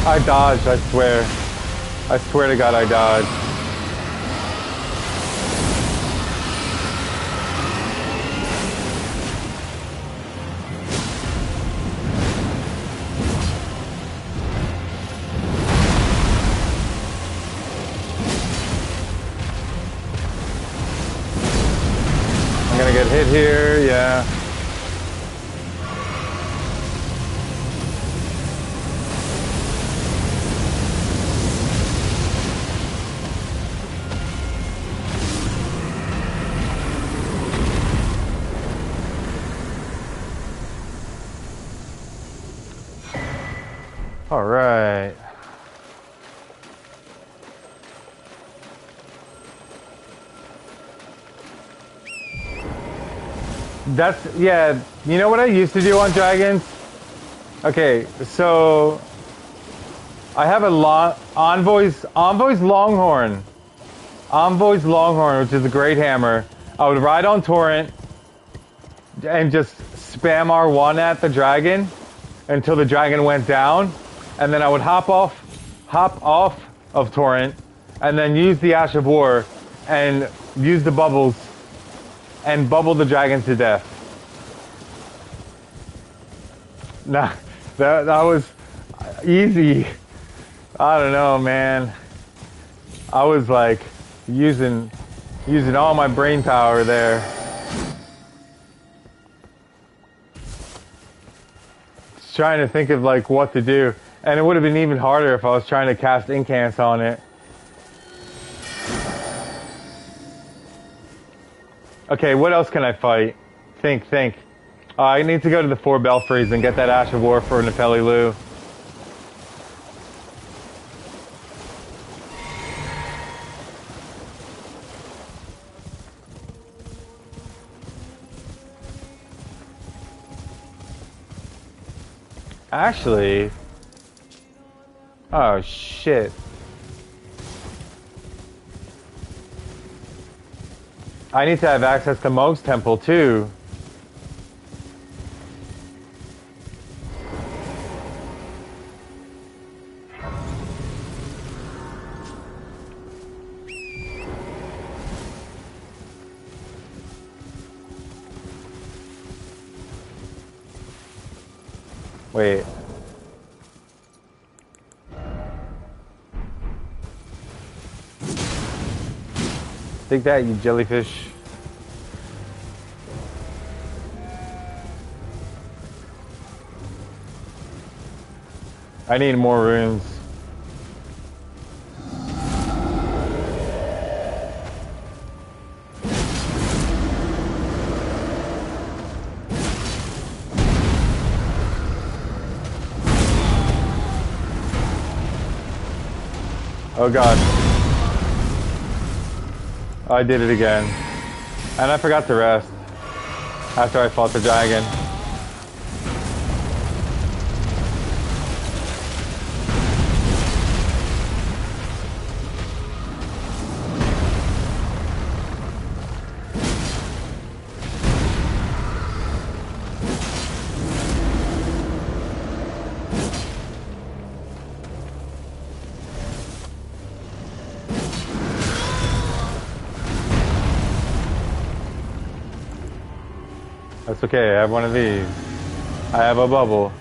I dodged, I swear. I swear to god I dodged. I'm gonna get hit here, yeah. All right. That's, yeah, you know what I used to do on dragons? Okay, so I have a Envoy's Longhorn, which is a great hammer. I would ride on Torrent and just spam R1 at the dragon until the dragon went down, and then I would hop off of Torrent, and then use the Ash of War and use the bubbles and bubble the dragon to death. Nah, that was easy. I don't know, man. I was like using all my brain power there. Just trying to think of like what to do. And it would have been even harder if I was trying to cast incants on it. Okay, what else can I fight? Think. I need to go to the 4 Belfries and get that Ash of War for Nefeli Lu. Actually... Oh, shit. I need to have access to Moog's Temple, too. Wait. Take that, you jellyfish. I need more runes. Oh god. I did it again. And I forgot to rest after I fought the dragon. That's okay, I have one of these. I have a bubble.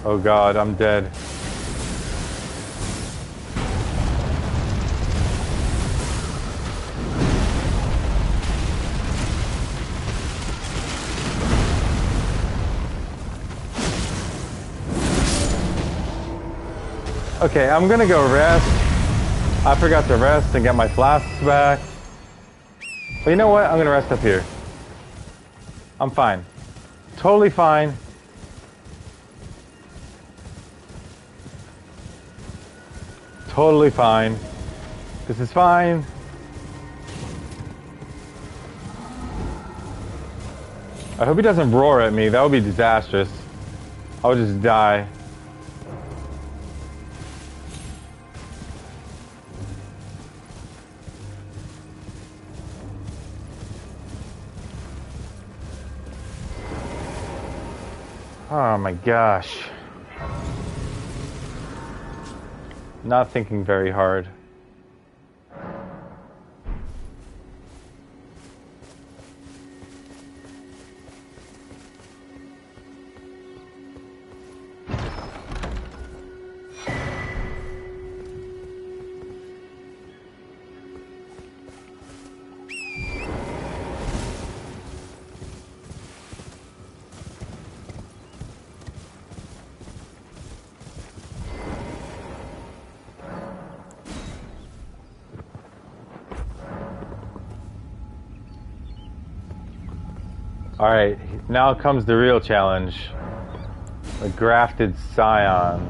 Oh god, I'm dead. Okay, I'm gonna go rest. I forgot to rest and get my flasks back. But you know what? I'm gonna rest up here. I'm fine. Totally fine. Totally fine. This is fine. I hope he doesn't roar at me. That would be disastrous. I would just die. Oh my gosh. Not thinking very hard. Alright, now comes the real challenge. A grafted scion.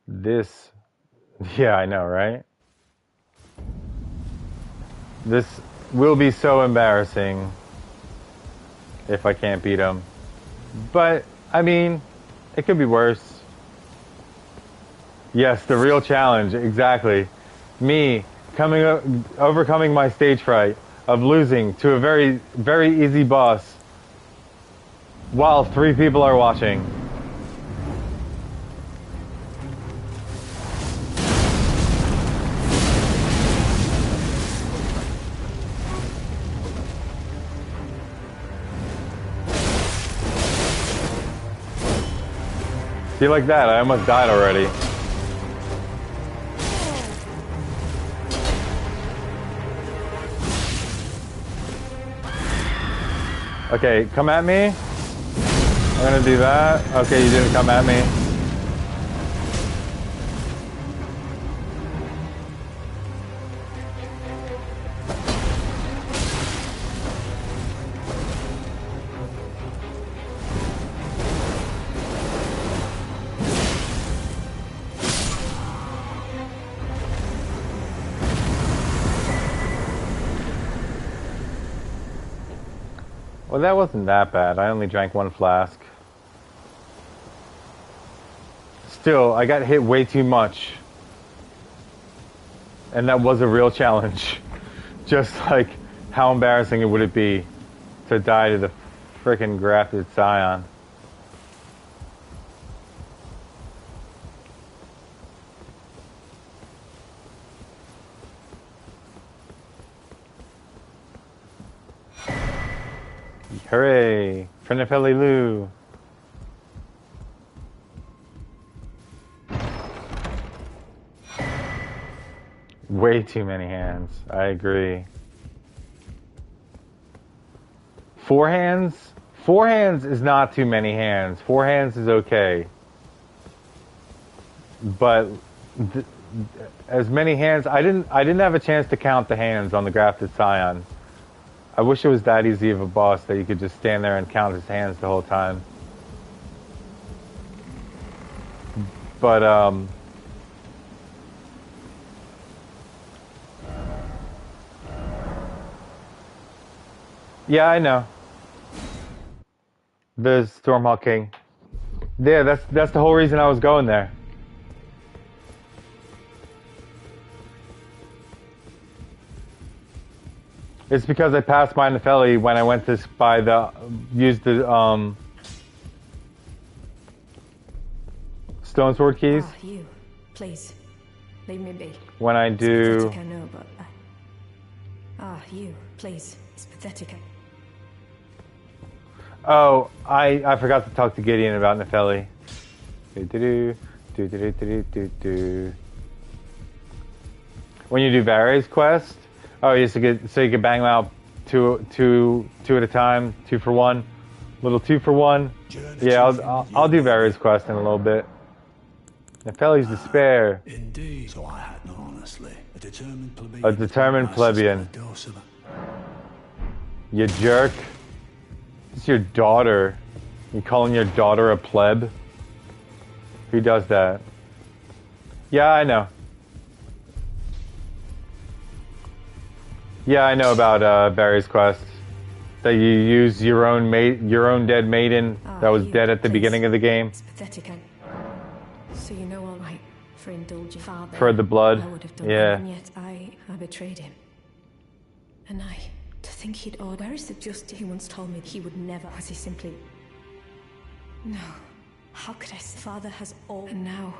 This... Yeah, I know, right? This will be so embarrassing if I can't beat him. But, I mean, it could be worse. Yes, the real challenge, exactly. Me overcoming my stage fright of losing to a very, very easy boss while 3 people are watching. See, like that, I almost died already. Okay, come at me. I'm gonna do that. Okay, you didn't come at me. Well, that wasn't that bad. I only drank 1 flask. Still, I got hit way too much. And that was a real challenge. Just like, how embarrassing would it be to die to the frickin' grafted scion? Hooray! Frenefeli Lou! way too many hands. I agree. 4 hands? 4 hands is not too many hands. 4 hands is okay. But as many hands, I didn't have a chance to count the hands on the Grafted Scion. I wish it was that easy of a boss that you could just stand there and count his hands the whole time. But yeah, I know. The Stormhawk King. Yeah, that's the whole reason I was going there. It's because I passed by Nepheli when I went to use the Stone Sword keys. Ah, you. Please, leave me be. When I do... It's pathetic, I know, but... you. Please. It's pathetic. Oh, I forgot to talk to Gideon about Nepheli. When you do Varys quest, oh, you can bang them out two at a time, 2 for 1, little 2 for 1. Yeah, I'll do Varys quest in a little bit. Nepheli's despair. Indeed. So I had no, honestly, a determined plebeian. A determined plebeian. You jerk. It's your daughter. You calling your daughter a pleb? Who does that? Yeah, I know. Yeah, I know about Barry's quest. That you use your own dead maiden that was dead at the beginning of the game. It's pathetic. So you know all right for indulging father. For the blood. I would have done yeah. That, and yet I betrayed him. And to think he'd order. Where is the justice? He once told me he would never. Was he simply? No. How could I? Father has all. And now.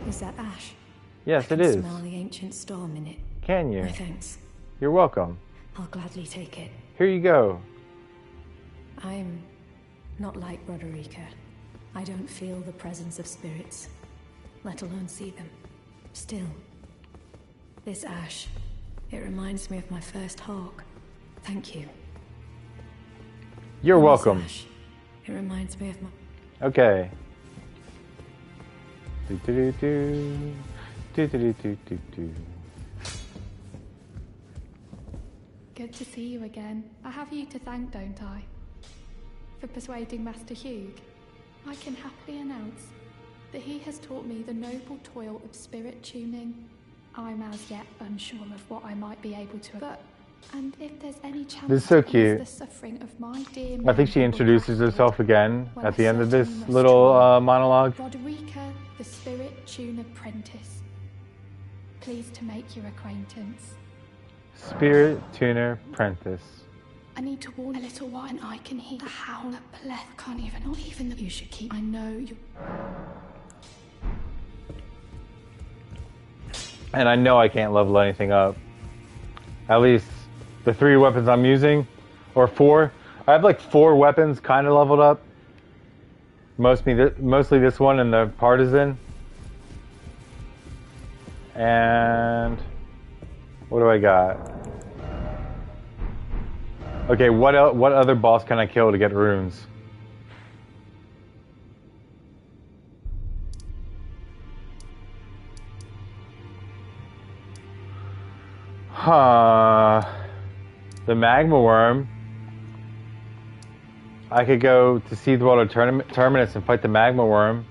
Is that ash? Yes, I it can is. Smell the ancient storm in it. Can you? My thanks. You're welcome. I'll gladly take it. Here you go. I'm not like Roderica. I don't feel the presence of spirits, let alone see them. Still, this ash, it reminds me of my first hawk. Thank you. You're And welcome. This ash, it reminds me of my... Okay. Good to see you again. I have you to thank, don't I? For persuading Master Hugh. I can happily announce that he has taught me the noble toil of spirit tuning. I'm as yet unsure of what I might be able to... But, and if there's any chance This is so to ease cute. the suffering of my dear I think she men introduces who were herself captured, again well, at the I end of this certainly must little try. monologue. Roderica, the spirit tune apprentice. Pleased to make your acquaintance. Spirit Tuner Prentice. I need to warn a little while and I can hear the howl of Pleth. Can't even, not even that you should keep. I know you. And I know I can't level anything up. At least the 3 weapons I'm using, or 4. I have like 4 weapons kind of leveled up. Mostly this one and the Partisan. And what do I got? Okay, what other boss can I kill to get runes? The Magma Worm. I could go to Seathwater Terminus and fight the Magma Worm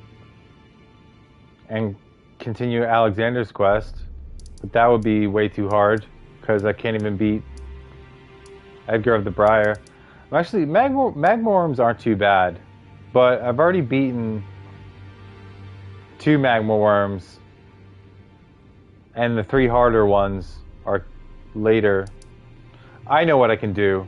and continue Alexander's quest, but that would be way too hard because I can't even beat Edgar of the Briar. Actually, Magma Worms aren't too bad, but I've already beaten 2 Magma Worms, and the 3 harder ones are later. I know what I can do.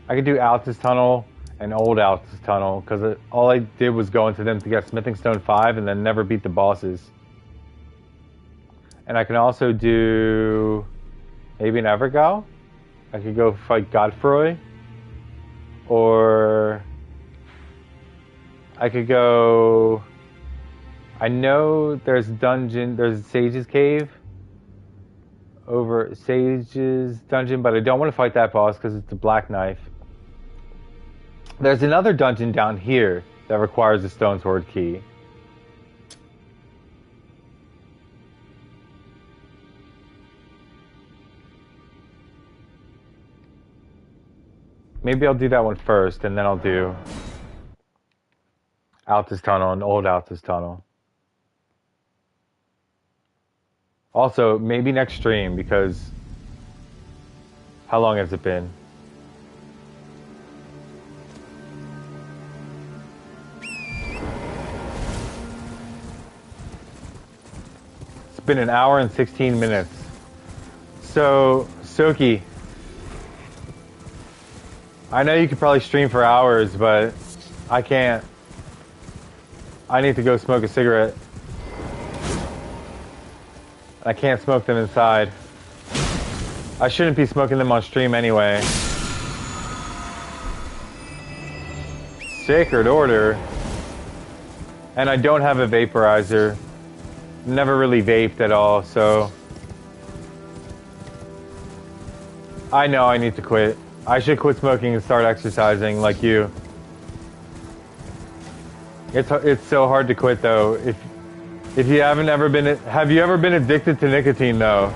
I can do Altus Tunnel and Old Altus Tunnel, because all I did was go into them to get Smithing Stone 5 and then never beat the bosses. And I can also do maybe an Evergal. I could go fight Godfroy. Or I could go I know there's a Sage's Cave over Sage's Dungeon, but I don't want to fight that boss because it's a black knife. There's another dungeon down here that requires a stone sword key. Maybe I'll do that one first, and then I'll do Altus Tunnel and Old Altus Tunnel. Also, maybe next stream, because how long has it been? It's been an hour and 16 minutes. So, Soki, I know you could probably stream for hours, but I can't. I need to go smoke a cigarette. I can't smoke them inside. I shouldn't be smoking them on stream anyway. Sacred Order. And I don't have a vaporizer. Never really vaped at all, so... I know I need to quit. I should quit smoking and start exercising like you. It's so hard to quit though. If you haven't ever been, have you ever been addicted to nicotine though?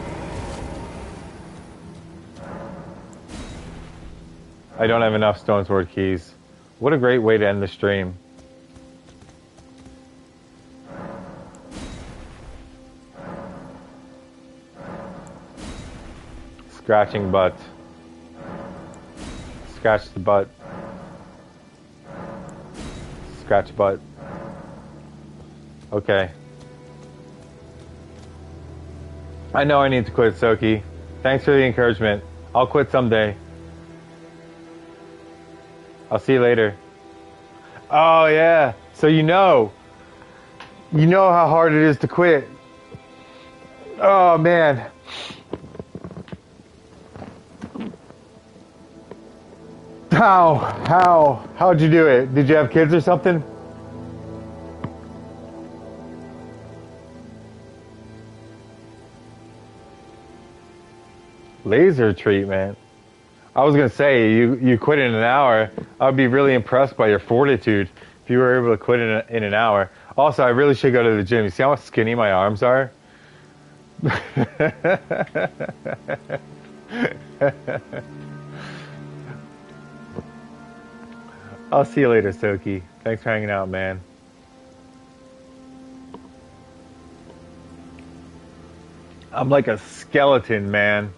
I don't have enough stone sword keys. What a great way to end the stream. Scratching butt. Scratch the butt. Scratch butt. Okay. I know I need to quit, Soki. Thanks for the encouragement. I'll quit someday. I'll see you later. Oh, yeah. So you know how hard it is to quit. Oh, man. How'd you do it? Did you have kids or something? Laser treatment. I was gonna say you quit in an hour. I would be really impressed by your fortitude if you were able to quit in an hour. Also, I really should go to the gym. You see how skinny my arms are? I'll see you later, Soki. Thanks for hanging out, man. I'm like a skeleton, man.